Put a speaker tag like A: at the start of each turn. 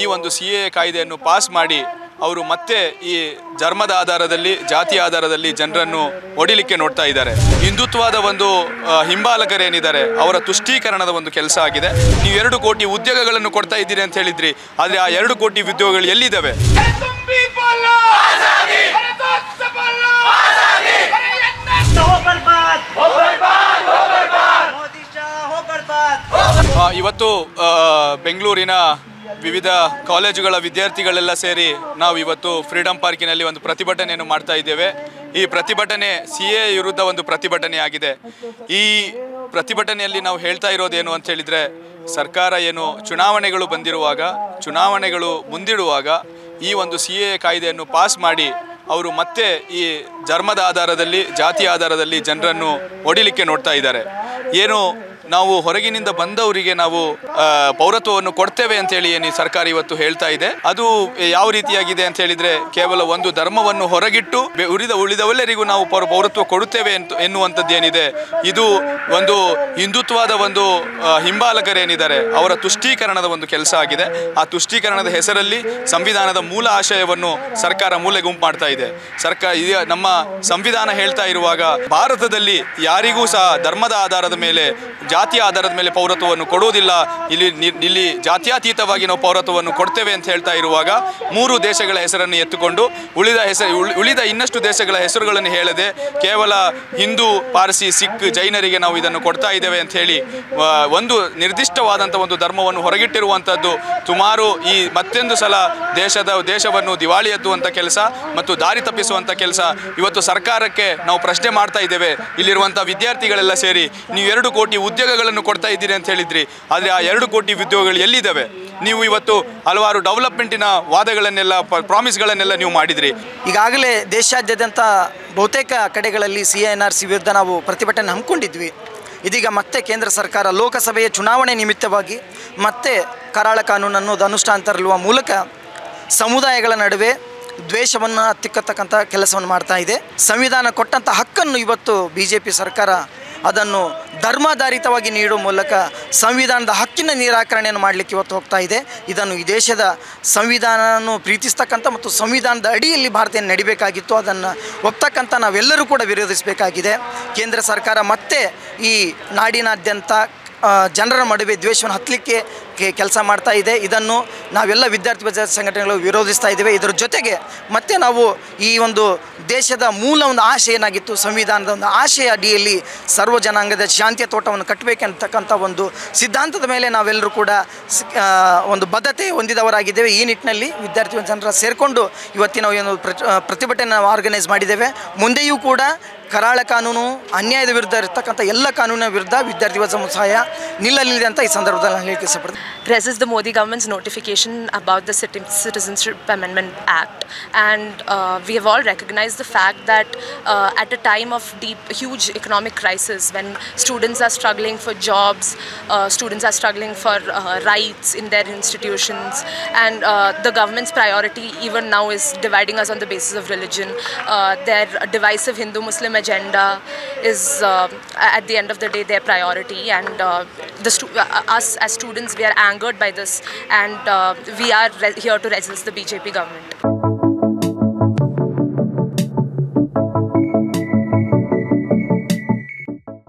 A: ಈ ಒಂದು CAA ಕಾಯ್ದೆಯನ್ನು ಪಾಸ್ ಮಾಡಿ ಅವರು ಮತ್ತೆ ಈ ಧರ್ಮದ ಆಧಾರದಲ್ಲಿ ಜಾತಿ ಆಧಾರದಲ್ಲಿ ಜನರನ್ನು ಹೊಡಿಲಿಕ್ಕೆ ನೋಡ್ತಾ ಇದ್ದಾರೆ. ಹಿಂದುತ್ವದ ಒಂದು ಹಿಂಬಾಲಕರೇನಿದ್ದಾರೆ ಅವರ ತುಷ್ಟೀಕರಣದ ಒಂದು ಕೆಲಸ ಆಗಿದೆ. ನೀವು 2 ಕೋಟಿ ಉದ್ಯೋಗಗಳನ್ನು ಕೊಡ್ತಾ ಇದ್ದೀರಿ ಅಂತ ಹೇಳಿದ್ರಿ, ಆದರೆ ಆ 2 ಕೋಟಿ ಉದ್ಯೋಗಗಳು ಎಲ್ಲಿದ್ದಾವೆ? ಇವತ್ತು ಬೆಂಗಳೂರಿನ ವಿವಿಧ ಕಾಲೇಜುಗಳ ವಿದ್ಯಾರ್ಥಿಗಳೆಲ್ಲ ಸೇರಿ ನಾವು ಇವತ್ತು ಫ್ರೀಡಂ ಪಾರ್ಕಿನಲ್ಲಿ ಒಂದು ಪ್ರತಿಭಟನೆಯನ್ನು ಮಾಡ್ತಾ ಇದ್ದೇವೆ. ಈ ಪ್ರತಿಭಟನೆ CAA ವಿರುದ್ಧ ಒಂದು ಪ್ರತಿಭಟನೆ ಆಗಿದೆ. ಈ ಪ್ರತಿಭಟನೆಯಲ್ಲಿ ನಾವು ಹೇಳ್ತಾ ಇರೋದೇನು ಅಂತ ಹೇಳಿದರೆ, ಸರ್ಕಾರ ಏನು ಚುನಾವಣೆಗಳು ಬಂದಿರುವಾಗ, ಚುನಾವಣೆಗಳು ಮುಂದಿಡುವಾಗ ಈ ಒಂದು CAA ಕಾಯ್ದೆಯನ್ನು ಪಾಸ್ ಮಾಡಿ ಅವರು ಮತ್ತೆ ಈ ಧರ್ಮದ ಆಧಾರದಲ್ಲಿ ಜಾತಿ ಆಧಾರದಲ್ಲಿ ಜನರನ್ನು ಹೊಡಿಲಿಕ್ಕೆ ನೋಡ್ತಾ ಇದ್ದಾರೆ. ಏನು ನಾವು ಹೊರಗಿನಿಂದ ಬಂದವರಿಗೆ ನಾವು ಪೌರತ್ವವನ್ನು ಕೊಡ್ತೇವೆ ಅಂತೇಳಿ ಏನು ಸರ್ಕಾರ ಇವತ್ತು ಹೇಳ್ತಾ ಇದೆ, ಅದು ಯಾವ ರೀತಿಯಾಗಿದೆ ಅಂತ ಹೇಳಿದರೆ, ಕೇವಲ ಒಂದು ಧರ್ಮವನ್ನು ಹೊರಗಿಟ್ಟು ಉಳಿದವೆಲ್ಲರಿಗೂ ನಾವು ಪೌರತ್ವ ಕೊಡುತ್ತೇವೆ ಎನ್ನುವಂಥದ್ದೇನಿದೆ, ಇದು ಒಂದು ಹಿಂದುತ್ವದ ಒಂದು ಹಿಂಬಾಲಕರೇನಿದ್ದಾರೆ ಅವರ ತುಷ್ಟೀಕರಣದ ಒಂದು ಕೆಲಸ ಆಗಿದೆ. ಆ ತುಷ್ಟೀಕರಣದ ಹೆಸರಲ್ಲಿ ಸಂವಿಧಾನದ ಮೂಲ ಆಶಯವನ್ನು ಸರ್ಕಾರ ಮೂಲೆಗುಂಪು ಮಾಡ್ತಾ ಇದೆ. ನಮ್ಮ ಸಂವಿಧಾನ ಹೇಳ್ತಾ ಇರುವಾಗ ಭಾರತದಲ್ಲಿ ಯಾರಿಗೂ ಸಹ ಧರ್ಮದ ಆಧಾರದ ಮೇಲೆ ಜಾತಿಯ ಆಧಾರದ ಮೇಲೆ ಪೌರತ್ವವನ್ನು ಕೊಡುವುದಿಲ್ಲ, ಇಲ್ಲಿ ಜಾತ್ಯತೀತವಾಗಿ ನಾವು ಪೌರತ್ವವನ್ನು ಕೊಡ್ತೇವೆ ಅಂತ ಹೇಳ್ತಾ ಇರುವಾಗ 3 ದೇಶಗಳ ಹೆಸರನ್ನು ಎತ್ತುಕೊಂಡು ಉಳಿದ ಇನ್ನಷ್ಟು ದೇಶಗಳ ಹೆಸರುಗಳನ್ನು ಹೇಳದೆ ಕೇವಲ ಹಿಂದೂ, ಪಾರ್ಸಿ, ಸಿಖ್, ಜೈನರಿಗೆ ನಾವು ಇದನ್ನು ಕೊಡ್ತಾ ಇದ್ದೇವೆ ಅಂತ ಹೇಳಿ ಒಂದು ನಿರ್ದಿಷ್ಟವಾದಂಥ ಒಂದು ಧರ್ಮವನ್ನು ಹೊರಗಿಟ್ಟಿರುವಂಥದ್ದು ಸುಮಾರು ಈ ಮತ್ತೊಂದು ಸಲ ದೇಶವನ್ನು ದಿವಾಳಿ ಎತ್ತುವಂಥ ಕೆಲಸ ಮತ್ತು ದಾರಿ ತಪ್ಪಿಸುವಂಥ ಕೆಲಸ ಇವತ್ತು ಸರ್ಕಾರಕ್ಕೆ ನಾವು ಪ್ರಶ್ನೆ ಮಾಡ್ತಾ ಇದ್ದೇವೆ. ಇಲ್ಲಿರುವಂಥ ವಿದ್ಯಾರ್ಥಿಗಳೆಲ್ಲ ಸೇರಿ ನೀವು 2 ಕೋಟಿ ಉದ್ಯೋಗಗಳನ್ನು ಕೊಡ್ತಾ ಇದ್ದೀರಿ ಅಂತ ಹೇಳಿದ್ರಿ, ಆದರೆ ಆ 2 ಕೋಟಿ ಉದ್ಯೋಗಗಳು ಎಲ್ಲಿದ್ದಾವೆ? ನೀವು ಇವತ್ತು ಹಲವಾರು ಡೆವಲಪ್ಮೆಂಟಿನ ವಾದಗಳನ್ನೆಲ್ಲ ಪ್ರಾಮಿಸ್ಗಳನ್ನೆಲ್ಲ ನೀವು ಮಾಡಿದ್ರಿ.
B: ಈಗಾಗಲೇ ದೇಶಾದ್ಯಂತ ಬಹುತೇಕ ಕಡೆಗಳಲ್ಲಿ CANRC ವಿರುದ್ಧ ನಾವು ಪ್ರತಿಭಟನೆ ಹಮ್ಮಿಕೊಂಡಿದ್ವಿ. ಇದೀಗ ಮತ್ತೆ ಕೇಂದ್ರ ಸರ್ಕಾರ ಲೋಕಸಭೆಯ ಚುನಾವಣೆ ನಿಮಿತ್ತವಾಗಿ ಮತ್ತೆ ಕರಾಳ ಕಾನೂನನ್ನು ಅನುಷ್ಠಾನ ತರಲು ಮೂಲಕ ಸಮುದಾಯಗಳ ನಡುವೆ ದ್ವೇಷವನ್ನು ಹತ್ತಿಕ್ಕತಕ್ಕಂಥ ಕೆಲಸವನ್ನು ಮಾಡ್ತಾ ಇದೆ. ಸಂವಿಧಾನ ಕೊಟ್ಟಂಥ ಹಕ್ಕನ್ನು ಇವತ್ತು BJP ಸರ್ಕಾರ ಅದನ್ನು ಧರ್ಮಾಧಾರಿತವಾಗಿ ನೀಡುವ ಮೂಲಕ ಸಂವಿಧಾನದ ಹಕ್ಕಿನ ನಿರಾಕರಣೆಯನ್ನು ಮಾಡಲಿಕ್ಕೆ ಇವತ್ತು ಹೋಗ್ತಾ ಇದೆ. ಇದನ್ನು ಈ ದೇಶದ ಸಂವಿಧಾನವನ್ನು ಪ್ರೀತಿಸ್ತಕ್ಕಂಥ ಮತ್ತು ಸಂವಿಧಾನದ ಅಡಿಯಲ್ಲಿ ಭಾರತ ನಡಿಬೇಕಾಗಿತ್ತು, ಅದನ್ನು ಒಪ್ತಕ್ಕಂಥ ನಾವೆಲ್ಲರೂ ಕೂಡ ವಿರೋಧಿಸಬೇಕಾಗಿದೆ. ಕೇಂದ್ರ ಸರ್ಕಾರ ಮತ್ತೆ ಈ ನಾಡಿನಾದ್ಯಂತ ಜನರ ನಡುವೆ ದ್ವೇಷವನ್ನು ಹತ್ತಲಿಕ್ಕೆ ಕೆಲಸ ಮಾಡ್ತಾ ಇದೆ. ಇದನ್ನು ನಾವೆಲ್ಲ ವಿದ್ಯಾರ್ಥಿ ಸಂಘಟನೆಗಳು ವಿರೋಧಿಸ್ತಾ ಇದ್ದೇವೆ. ಇದರ ಜೊತೆಗೆ ಮತ್ತೆ ನಾವು ಈ ಒಂದು ದೇಶದ ಮೂಲ ಒಂದು ಆಶಯ ಏನಾಗಿತ್ತು, ಸಂವಿಧಾನದ ಒಂದು ಆಶಯ ಅಡಿಯಲ್ಲಿ ಸರ್ವ ಜನಾಂಗದ ಶಾಂತಿಯ ತೋಟವನ್ನು ಕಟ್ಟಬೇಕಂತಕ್ಕಂಥ ಒಂದು ಸಿದ್ಧಾಂತದ ಮೇಲೆ ನಾವೆಲ್ಲರೂ ಕೂಡ ಒಂದು ಬದ್ಧತೆ ಹೊಂದಿದವರಾಗಿದ್ದೇವೆ. ಈ ನಿಟ್ಟಿನಲ್ಲಿ ವಿದ್ಯಾರ್ಥಿ ಜನರ ಸೇರಿಕೊಂಡು ಇವತ್ತಿನ ಒಂದು ಪ್ರತಿಭಟನೆ ಆರ್ಗನೈಸ್ ಮಾಡಿದ್ದೇವೆ. ಮುಂದೆಯೂ ಕೂಡ ಕರಾಳ ಕಾನೂನು, ಅನ್ಯಾಯದ ವಿರುದ್ಧ ಇರತಕ್ಕಂಥ ಎಲ್ಲ ಕಾನೂನಿನ ವಿರುದ್ಧ ವಿದ್ಯಾರ್ಥಿ ಸಮುದಾಯ ನಿಲ್ಲಲಿದೆ ಅಂತ ಈ ಸಂದರ್ಭದಲ್ಲಿ ನಾನು ಹೇಳಕ್ಕೆ ಇಷ್ಟಪಡ್ತೀನಿ.
C: Resist the Modi government's notification about the Citizenship Amendment Act, and we have all recognized the fact that at a time of huge economic crisis, when students are struggling for jobs, students are struggling for rights in their institutions, and the government's priority even now is dividing us on the basis of religion. Their divisive Hindu-Muslim agenda is at the end of the day their priority, and us as students, we are angered by this, and we are here to resist the BJP government.